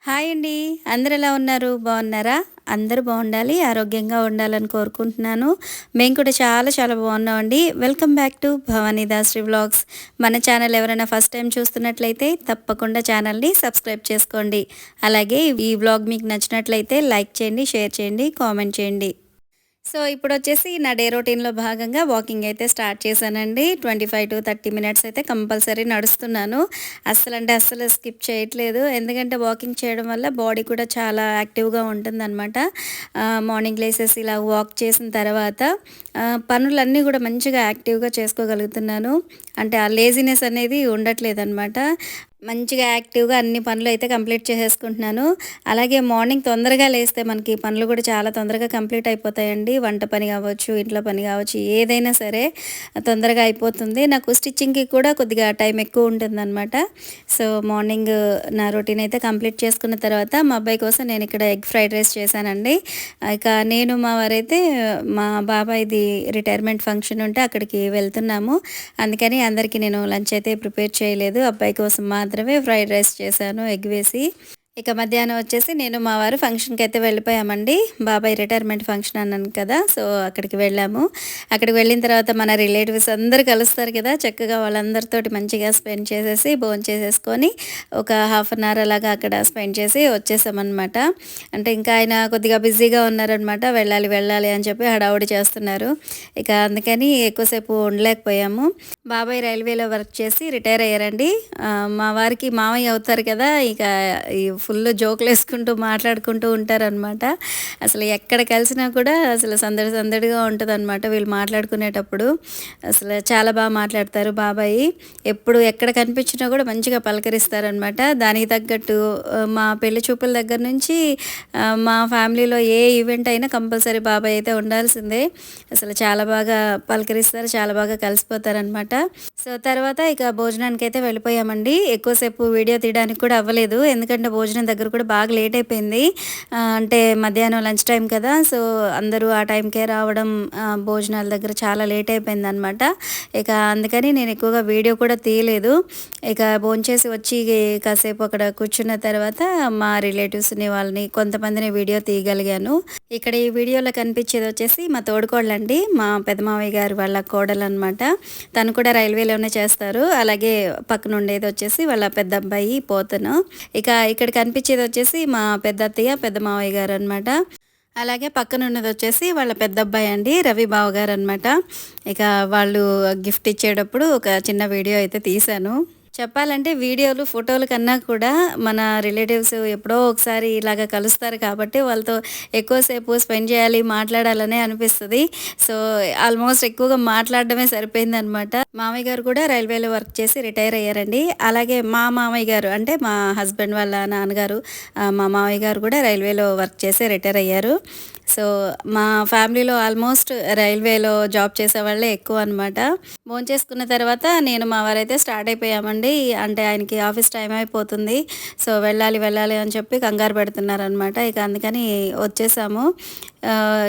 Hi అండి. అందరూ ఎలా ఉన్నారు? బాగున్నారా? అందరూ బాగుండాలి, ఆరోగ్యంగా ఉండాలని కోరుకుంటున్నాను. మేము కూడా చాలా చాలా బాగున్నామండి. Welcome back to Bhavani Dasari vlogs. మన ఛానల్ ఎవరైనా ఫస్ట్ టైం చూస్తున్నట్లయితే తప్పకుండా ఛానల్ని సబ్స్క్రైబ్ చేసుకోండి. అలాగే ఈ వ్లాగ్ మీకు నచ్చినట్లయితే లైక్ చేయండి, షేర్ చేయండి, కామెంట్ చేయండి. సో, ఇప్పుడొచ్చేసి నా డే రొటీన్‌లో భాగంగా వాకింగ్ అయితే స్టార్ట్ చేశానండి. 25-30 మినిట్స్ అయితే కంపల్సరీ నడుస్తున్నాను. అస్సలంటే అస్సలు స్కిప్ చేయట్లేదు. ఎందుకంటే వాకింగ్ చేయడం వల్ల బాడీ కూడా చాలా యాక్టివ్‌గా ఉంటుందనమాట. మార్నింగ్ లేసేసి ఇలా వాక్ చేసిన తర్వాత పనులన్నీ కూడా మంచిగా యాక్టివ్‌గా చేసుకోగలుగుతున్నాను. అంటే ఆ లేజినెస్ అనేది ఉండట్లేదనమాట. మంచిగా యాక్టివ్‌గా అన్ని పనులైతే కంప్లీట్ చేసేసుకుంటున్నాను. అలాగే మార్నింగ్ తొందరగా లేస్తే మనకి పనులు కూడా చాలా తొందరగా కంప్లీట్ అయిపోతాయండి. వంట పని కావచ్చు, ఇంట్లో పని కావచ్చు, ఏదైనా సరే తొందరగా అయిపోతుంది. నాకు స్టిచ్చింగ్‌కి కూడా కొద్దిగా టైం ఎక్కువ ఉంటుందనమాట. సో, మార్నింగ్ నా రొటీన్ అయితే కంప్లీట్ చేసుకున్న తర్వాత మా అబ్బాయి కోసం నేను ఇక్కడ ఎగ్ ఫ్రైడ్ రైస్ చేశానండి. ఇక నేను మా వారైతే మా బాబాయ్‌ది రిటైర్మెంట్ ఫంక్షన్ ఉంటే అక్కడికి వెళ్తున్నాము. అందుకని అందరికీ నేను లంచ్ అయితే ప్రిపేర్ చేయలేదు. అబ్బాయి కోసం మాత్రమే ఫ్రైడ్ రైస్ చేశాను ఎగ్ వేసి. ఇక మధ్యాహ్నం వచ్చేసి నేను మా వారు ఫంక్షన్‌కి అయితే వెళ్ళిపోయామండి. బాబాయ్ రిటైర్మెంట్ ఫంక్షన్ అన్నాను కదా! సో, అక్కడికి వెళ్ళాము. అక్కడికి వెళ్ళిన తర్వాత మన రిలేటివ్స్ అందరూ కలుస్తారు కదా! చక్కగా వాళ్ళందరితోటి మంచిగా స్పెండ్ చేసేసి భోంచేసేసుకొని ఒక హాఫ్ అన్ అవర్ అలాగా అక్కడ స్పెండ్ చేసి వచ్చేసామనమాట. అంటే ఇంకా ఆయన కొద్దిగా బిజీగా ఉన్నారనమాట. వెళ్ళాలి, వెళ్ళాలి అని చెప్పి హడావుడి చేస్తున్నారు. ఇక అందుకని ఎక్కువసేపు ఉండలేకపోయాము. బాబాయ్ రైల్వేలో వర్క్ చేసి రిటైర్ అయ్యారండి. మా వారికి మామయ్య అవుతారు కదా! ఇక ఈ ఫుల్ జోకులేసుకుంటూ మాట్లాడుకుంటూ ఉంటారనమాట. అసలు ఎక్కడ కలిసినా కూడా అసలు సందడి సందడిగా ఉంటదనమాట వీళ్ళు మాట్లాడుకునేటప్పుడు. అసలు చాలా బాగా మాట్లాడతారు బాబాయి. ఎప్పుడు ఎక్కడ కనిపించినా కూడా మంచిగా పలకరిస్తారనమాట. దానికి తగ్గట్టు మా పెళ్లి చూపుల దగ్గర నుంచి మా ఫ్యామిలీలో ఏ ఈవెంట్ అయినా కంపల్సరీ బాబాయ్ అయితే ఉండాల్సిందే. అసలు చాలా బాగా పలకరిస్తారు, చాలా బాగా కలిసిపోతారనమాట. సో, తర్వాత ఇక భోజనానికైతే వెళ్ళిపోయామండి. ఎక్కువసేపు వీడియో తీయడానికి కూడా అవ్వలేదు. ఎందుకంటే భోజనం దగ్గర కూడా బాగా లేట్ అయిపోయింది. అంటే మధ్యాహ్నం లంచ్ టైం కదా! సో, అందరూ ఆ టైంకే రావడం, భోజనాల దగ్గర చాలా లేట్ అయిపోయిందనమాట. ఇక అందుకని నేను ఎక్కువగా వీడియో కూడా తీయలేదు. ఇక భోంచేసి వచ్చి కాసేపు అక్కడ కూర్చున్న తర్వాత మా రిలేటివ్స్‌ని వాళ్ళని కొంతమందిని వీడియో తీయగలిగాను. ఇక్కడ ఈ వీడియోలో కనిపించేది వచ్చేసి మా తోడికోడలండి. మా పెద్ద మావయ్య గారు వాళ్ళ కోడలనమాట. తను కూడా రైల్వేలోనే చేస్తారు. అలాగే పక్కన ఉండేది వచ్చేసి వాళ్ళ పెద్ద అబ్బాయి పోతను. ఇక ఇక్కడ కనిపించేది వచ్చేసి మా పెద్ద అత్తయ్య, పెద్ద మావయ్య గారు అనమాట. అలాగే పక్కన ఉన్నది వచ్చేసి వాళ్ళ పెద్ద అబ్బాయి అండి, రవి బావ గారు అనమాట. ఇక వాళ్ళు గిఫ్ట్ ఇచ్చేటప్పుడు ఒక చిన్న వీడియో అయితే తీశాను. చెప్పాలంటే వీడియోలు, ఫోటోల కన్నా కూడా మన రిలేటివ్స్ ఎప్పుడో ఒకసారి ఇలాగ కలుస్తారు కాబట్టి వాళ్ళతో ఎక్కువసేపు స్పెండ్ చేయాలి, మాట్లాడాలనే అనిపిస్తది. సో, ఆల్మోస్ట్ ఎక్కువగా మాట్లాడడమే సరిపోయిందనమాట. మామయ్య గారు కూడా రైల్వేలో వర్క్ చేసి రిటైర్ అయ్యారండి. అలాగే మా మామయ్య గారు అంటే మా హస్బెండ్ వాళ్ళ నాన్నగారు, మా మామయ్య గారు కూడా రైల్వేలో వర్క్ చేసి రిటైర్ అయ్యారు. సో, మా ఫ్యామిలీలో ఆల్మోస్ట్ రైల్వేలో జాబ్ చేసేవాళ్ళే ఎక్కువ అనమాట. భోంచేసుకున్న తర్వాత నేను మా వారైతే స్టార్ట్ అయిపోయామండి. అంటే ఆయనకి ఆఫీస్ టైం అయిపోతుంది. సో, వెళ్ళాలి, వెళ్ళాలి అని చెప్పి కంగారు పెడుతున్నారనమాట. ఇక అందుకని వచ్చేసాము.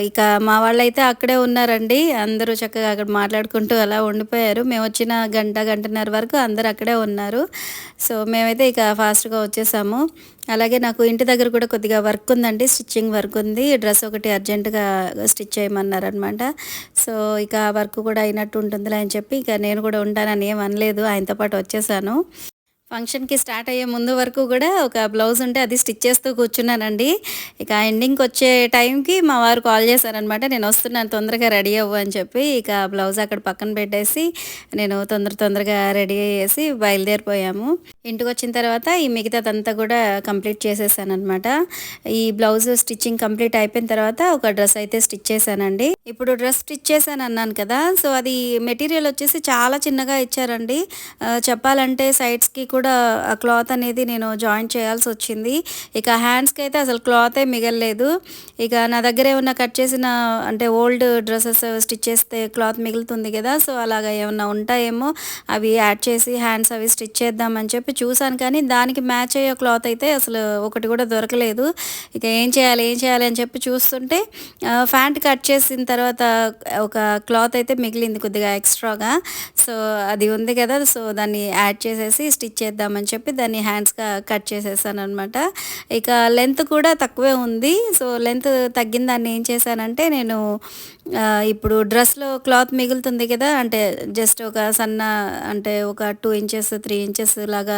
ఇక మా వాళ్ళైతే అక్కడే ఉన్నారండి. అందరూ చక్కగా అక్కడ మాట్లాడుకుంటూ అలా ఉండిపోయారు. మేము వచ్చిన గంట, గంటన్నర వరకు అందరూ అక్కడే ఉన్నారు. సో, మేమైతే ఇక ఫాస్ట్‌గా వచ్చేసాము. అలాగే నాకు ఇంటి దగ్గర కూడా కొద్దిగా వర్క్ ఉందండి. స్టిచ్చింగ్ వర్క్ ఉంది. డ్రెస్ ఒకటి అర్జెంట్‌గా స్టిచ్ చేయమన్నారనమాట. సో, ఇక వర్క్ కూడా అయినట్టు ఉంటుందిలే అని చెప్పి ఇక నేను కూడా ఉంటానని ఏమి అనలేదు. ఆయనతో పాటు వచ్చేసాను. ఫంక్షన్‌కి స్టార్ట్ అయ్యే ముందు వరకు గూడా ఒక బ్లౌజ్ ఉంటే అది స్టిచ్ చేస్తూ కూర్చున్నానండి. ఇక ఎండింగ్‌కొచ్చే టైంకి మా వారు కాల్ చేశారనమాట. "నేనొస్తున్నాను తొందరగా రెడీ అవ్వు" అని చెప్పి. ఇక బ్లౌజ్ అక్కడ పక్కన పెట్టేసి నేను తొందరగా రెడీ అయ్యేసి బయలుదేరిపోయాము. ఇంటికొచ్చిన తర్వాత ఈ మిగతాదంతా గూడా కంప్లీట్ చేసేసాననమాట. ఈ బ్లౌజ్ స్టిచ్చింగ్ కంప్లీట్ అయిపోయిన తర్వాత ఒక డ్రెస్ అయితే స్టిచ్ చేశానండి. ఇప్పుడు డ్రెస్ స్టిచ్ చేశానన్నాను కదా! సో, అది మెటీరియల్ వచ్చేసి చాలా చిన్నగా ఇచ్చారండి. చెప్పాలంటే సైడ్స్‌కి కూడా ఆ క్లాత్ అనేది నేను జాయింట్ చేయాల్సొచ్చింది. ఇక హ్యాండ్స్‌కి అయితే అసలు క్లాతే మిగలలేదు. ఇక నా దగ్గర ఏమన్నా కట్ చేసిన అంటే ఓల్డ్ డ్రెసెస్ స్టిచ్ చేస్తే క్లాత్ మిగులుతుంది కదా! సో, అలాగా ఏమన్నా ఉంటాయేమో అవి యాడ్ చేసి హ్యాండ్స్ అవి స్టిచ్ చేద్దామని చెప్పి చూసాను. కానీ దానికి మ్యాచ్ అయ్యే క్లాత్ అయితే అసలు ఒకటి కూడా దొరకలేదు. ఇక ఏం చేయాలి, ఏం చేయాలి అని చెప్పి చూస్తుంటే ప్యాంట్ కట్ చేసిన తర్వాత ఒక క్లాత్ అయితే మిగిలింది కొద్దిగా ఎక్స్ట్రాగా. సో, అది ఉంది కదా! సో, దాన్ని యాడ్ చేసేసి స్టిచ్ చేద్దామని చెప్పి దాన్ని హ్యాండ్స్గా కట్ చేసేసాను అనమాట. ఇక లెంత్ కూడా తక్కువే ఉంది. సో లెంత్ తగ్గిన దాన్ని ఏం చేశానంటే నేను ఇప్పుడు డ్రెస్లో క్లాత్ మిగులుతుంది కదా, అంటే జస్ట్ ఒక సన్న అంటే ఒక 2 ఇంచెస్ 3 ఇంచెస్ లాగా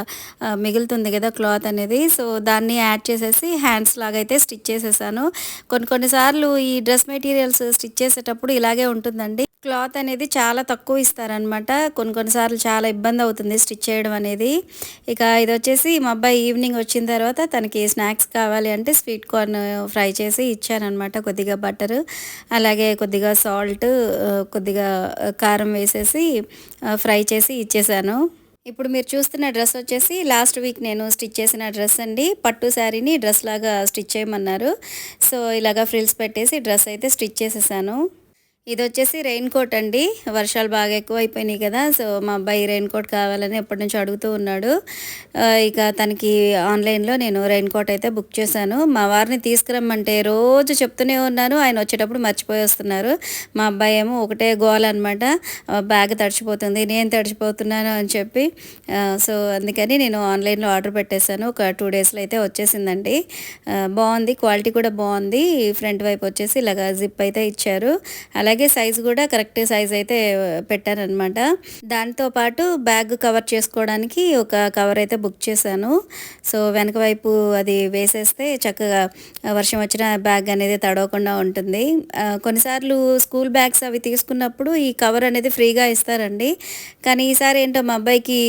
మిగులుతుంది కదా క్లాత్ అనేది. సో దాన్ని యాడ్ చేసేసి హ్యాండ్స్ లాగా అయితే స్టిచ్ చేసేసాను. కొన్నిసార్లు ఈ డ్రెస్ మెటీరియల్స్ స్టిచ్ చేసేటప్పుడు ఇలాగే ఉంటుందండి. క్లాత్ అనేది చాలా తక్కువ ఇస్తారనమాట. కొన్నిసార్లు చాలా ఇబ్బంది అవుతుంది స్టిచ్ చేయడం అనేది. ఇక ఇది వచ్చేసి మా అబ్బాయి ఈవినింగ్ వచ్చిన తర్వాత తనకి స్నాక్స్ కావాలి అంటే స్వీట్ కార్న్ ఫ్రై చేసి ఇచ్చానమాట. కొద్దిగా బటర్, అలాగే కొద్దిగా సాల్ట్, కొద్దిగా కారం వేసేసి ఫ్రై చేసి ఇచ్చేసాను. ఇప్పుడు మీరు చూస్తున్న డ్రెస్ వచ్చేసి లాస్ట్ వీక్ నేను స్టిచ్ చేసిన డ్రెస్ అండి. పట్టు శారీని డ్రెస్ లాగా స్టిచ్ చేయమన్నారు. సో ఇలాగా ఫ్రిల్స్ పెట్టేసి డ్రెస్ అయితే స్టిచ్ చేసేసాను. ఇది వచ్చేసి రెయిన్ కోట్ అండి. వర్షాలు బాగా ఎక్కువ అయిపోయినాయి కదా, సో మా అబ్బాయి రెయిన్ కోట్ కావాలని ఎప్పటి నుంచో అడుగుతూ ఉన్నాడు. ఇక తనకి ఆన్లైన్లో నేను రెయిన్ కోట్ అయితే బుక్ చేశాను. మా వారిని తీసుకురమ్మంటే రోజు చెప్తూనే ఉన్నాను, ఆయన వచ్చేటప్పుడు మర్చిపోయి వస్తున్నారు. మా అబ్బాయి ఏమో ఒకటే గోల అనమాట, బ్యాగ్ తడిచిపోతుంది, నేను తడిచిపోతున్నాను అని చెప్పి. సో అందుకని నేను ఆన్లైన్లో ఆర్డర్ పెట్టేశాను. ఒక 2 డేస్లో అయితే వచ్చేసిందండి. బాగుంది, క్వాలిటీ కూడా బాగుంది. ఫ్రంట్ వైపు వచ్చేసి ఇలాగా జిప్ అయితే ఇచ్చారు. అలాగే సైజు కూడా కరెక్ట్ సైజ్ అయితే పెట్టారనమాట. దాంతోపాటు బ్యాగ్ కవర్ చేసుకోవడానికి ఒక కవర్ అయితే బుక్ చేశాను. సో వెనక వైపు అది వేసేస్తే చక్కగా వర్షం వచ్చిన బ్యాగ్ అనేది తడవకుండా ఉంటుంది. కొన్నిసార్లు స్కూల్ బ్యాగ్స్ అవి తీసుకున్నప్పుడు ఈ కవర్ అనేది ఫ్రీగా ఇస్తారండి. కానీ ఈసారి ఏంటో మా అబ్బాయికి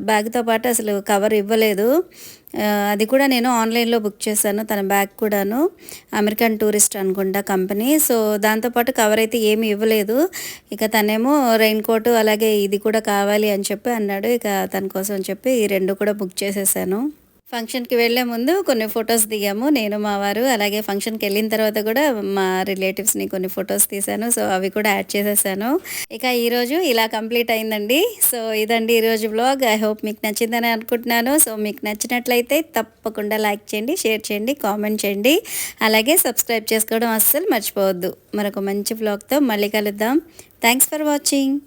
బ్యాగ్తో పాటు అసలు కవర్ ఇవ్వలేదు. అది కూడా నేను ఆన్లైన్లో బుక్ చేశాను. తన బ్యాగ్ కూడాను అమెరికన్ టూరిస్ట్ అనుకుంటా కంపెనీ. సో దాంతోపాటు కవర్ అయితే ఏమీ ఇవ్వలేదు. ఇక తనేమో రెయిన్ కోట్ అలాగే ఇది కూడా కావాలి అని చెప్పి అన్నాడు. ఇక తన కోసం అని చెప్పి ఈ 2 కూడా బుక్ చేసేసాను. ఫంక్షన్కి వెళ్ళే ముందు కొన్ని ఫొటోస్ దిగాము నేను, మా వారు. అలాగే ఫంక్షన్కి వెళ్ళిన తర్వాత కూడా మా రిలేటివ్స్ని కొన్ని ఫొటోస్ తీశాను. సో అవి కూడా యాడ్ చేసేసాను. ఇక ఈరోజు ఇలా కంప్లీట్ అయిందండి. సో ఇదండి ఈరోజు వ్లాగ్. ఐ హోప్ మీకు నచ్చిందని అనుకుంటున్నాను. సో మీకు నచ్చినట్లయితే తప్పకుండా లైక్ చేయండి, షేర్ చేయండి, కామెంట్ చేయండి, అలాగే సబ్స్క్రైబ్ చేసుకోవడం అస్సలు మర్చిపోవద్దు. మరొక మంచి వ్లాగ్తో మళ్ళీ కలుద్దాం. Thanks for watching.